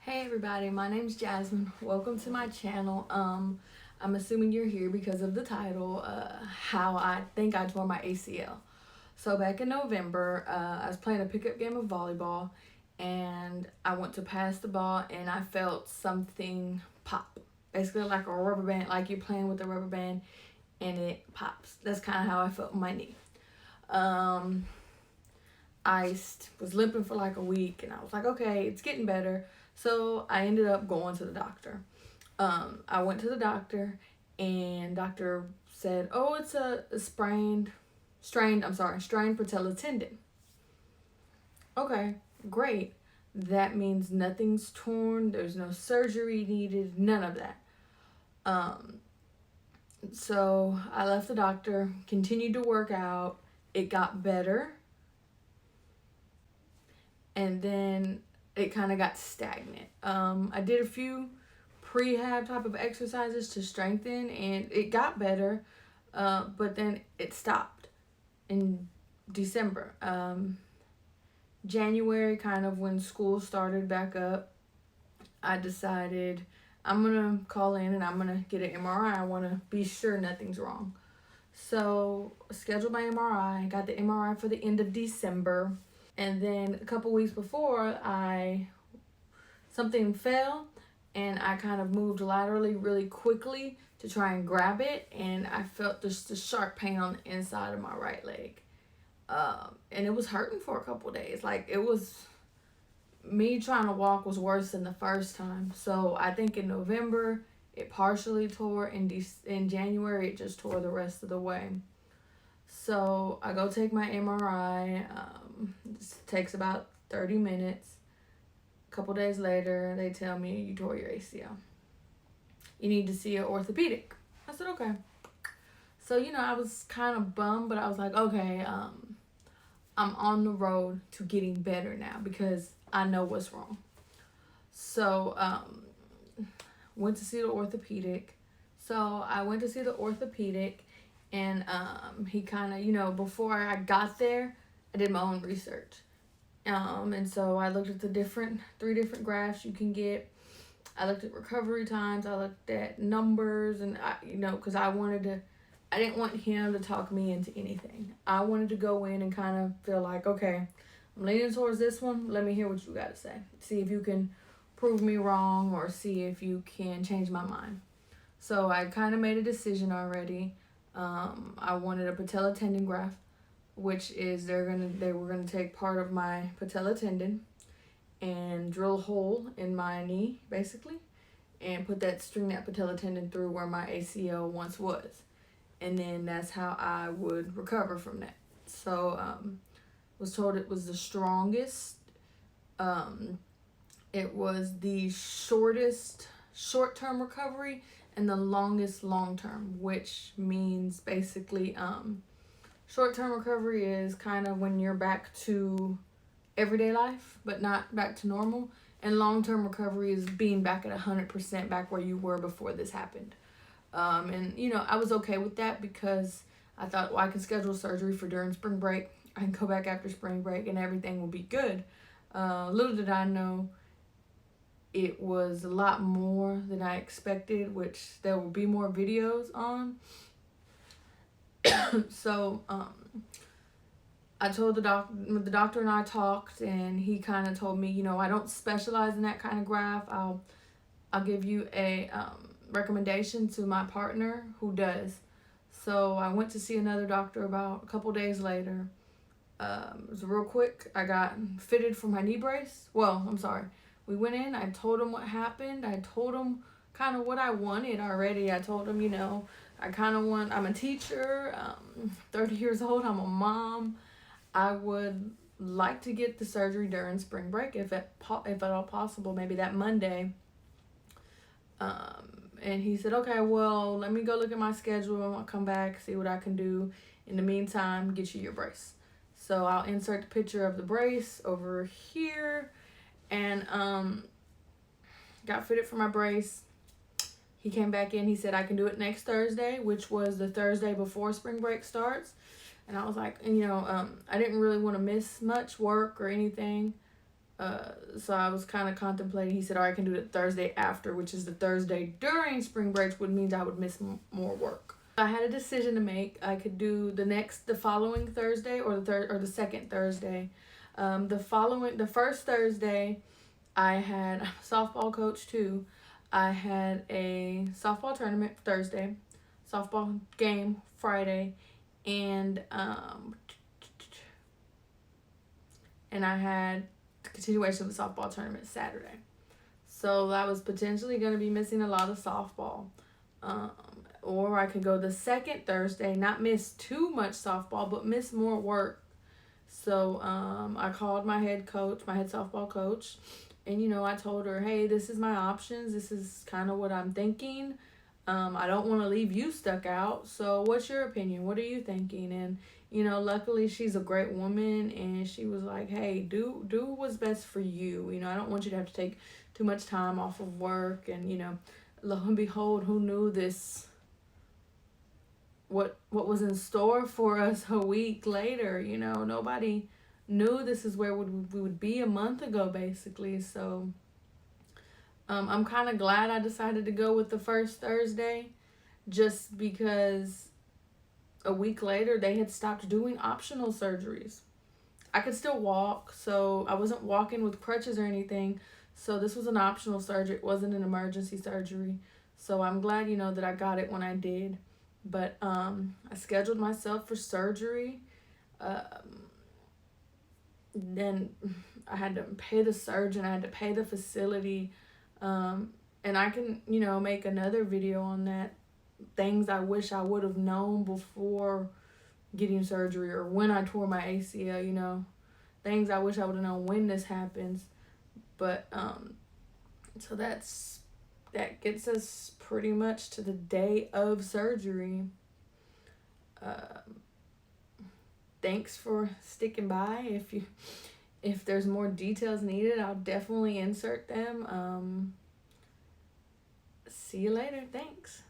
Hey everybody, my name's Jasmine. Welcome to my channel. I'm assuming you're here because of the title, how I think I tore my ACL. So back in November, I was playing a pickup game of volleyball and I went to pass the ball and I felt something pop. Basically like a rubber band, like you're playing with a rubber band and it pops. That's kind of how I felt in my knee. Um, was limping for like a week and I was like, okay, it's getting better. So I ended up going to the doctor. I went to the doctor and doctor said, oh, it's a strained patella tendon. Okay, great. That means nothing's torn. There's no surgery needed. None of that. Um, so I left the doctor, continued to work out. It got better. And then it kind of got stagnant. I did a few prehab type of exercises to strengthen and it got better, but then it stopped in December. January, kind of when school started back up, I decided I'm gonna call in and I'm gonna get an MRI. I want to be sure nothing's wrong. So scheduled my MRI. Got the MRI for the end of December. And then a couple weeks before, something fell and I kind of moved laterally really quickly to try and grab it, and I felt just a sharp pain on the inside of my right leg. And it was hurting for a couple days. Like, it was, me trying to walk was worse than the first time. So I think in November it partially tore. In January it just tore the rest of the way. So I go take my MRI. It takes about 30 minutes. A couple days later, they tell me you tore your ACL. You need to see an orthopedic. I said, okay. So, I was kind of bummed, but I was like, okay, I'm on the road to getting better now because I know what's wrong. So, went to see the orthopedic. So I went to see the orthopedic, and he kind of, before I got there, I did my own research. And so I looked at the three different graphs you can get. I looked at recovery times. I looked at numbers, and because I didn't want him to talk me into anything. I wanted to go in and kind of feel like, okay, I'm leaning towards this one. Let me hear what you got to say. See if you can prove me wrong or see if you can change my mind. So I kind of made a decision already. I wanted a patella tendon graft, which is they were gonna take part of my patella tendon and drill a hole in my knee basically, and string that patella tendon through where my ACL once was, and then that's how I would recover from that. So was told it was the strongest. It was the shortest short-term recovery and the longest long-term, which means basically short-term recovery is kind of when you're back to everyday life, but not back to normal. And long-term recovery is being back at 100% back where you were before this happened. And, I was okay with that because I thought, well, I can schedule surgery for during spring break. I can go back after spring break and everything will be good. Little did I know it was a lot more than I expected, which there will be more videos on. So I told the doctor and I talked, and he kind of told me, I don't specialize in that kind of graft. I'll give you a recommendation to my partner who does. So I went to see another doctor about a couple days later. It was real quick. I got fitted for my knee brace. Well, I'm sorry. We went in. I told him what happened. I told him kind of what I wanted already. I told him, I'm a teacher, 30 years old, I'm a mom. I would like to get the surgery during spring break if at all possible, maybe that Monday. And he said, okay, well, let me go look at my schedule. I'll come back, see what I can do. In the meantime, get you your brace. So I'll insert the picture of the brace over here, and got fitted for my brace. He came back in. He said I can do it next Thursday, which was the Thursday before spring break starts. And I was like, I didn't really want to miss much work or anything. So I was kind of contemplating. He said, "All right, I can do it Thursday after," which is the Thursday during spring break, would mean I would miss more work. I had a decision to make. I could do the following Thursday, or the second Thursday. The first Thursday, I had, I'm a softball coach too. I had a softball tournament Thursday, softball game Friday, and I had the continuation of the softball tournament Saturday. So I was potentially going to be missing a lot of softball. Or I could go the second Thursday, not miss too much softball, but miss more work. So I called my head softball coach, and I told her, hey, this is my options. This is kind of what I'm thinking. I don't want to leave you stuck out. So what's your opinion? What are you thinking? And luckily she's a great woman, and she was like, hey, do what's best for you. I don't want you to have to take too much time off of work. And lo and behold, who knew this? What was in store for us a week later? Nobody knew this is where we would be a month ago, basically. So I'm kind of glad I decided to go with the first Thursday, just because a week later they had stopped doing optional surgeries. I could still walk, so I wasn't walking with crutches or anything. So this was an optional surgery. It wasn't an emergency surgery. So I'm glad, that I got it when I did. But I scheduled myself for surgery. Then I had to pay the surgeon. I had to pay the facility. And I can, make another video on that. Things I wish I would have known before getting surgery, or when I tore my ACL, things I wish I would have known when this happens. But so that gets us pretty much to the day of surgery. Thanks for sticking by. If there's more details needed, I'll definitely insert them. See you later. Thanks.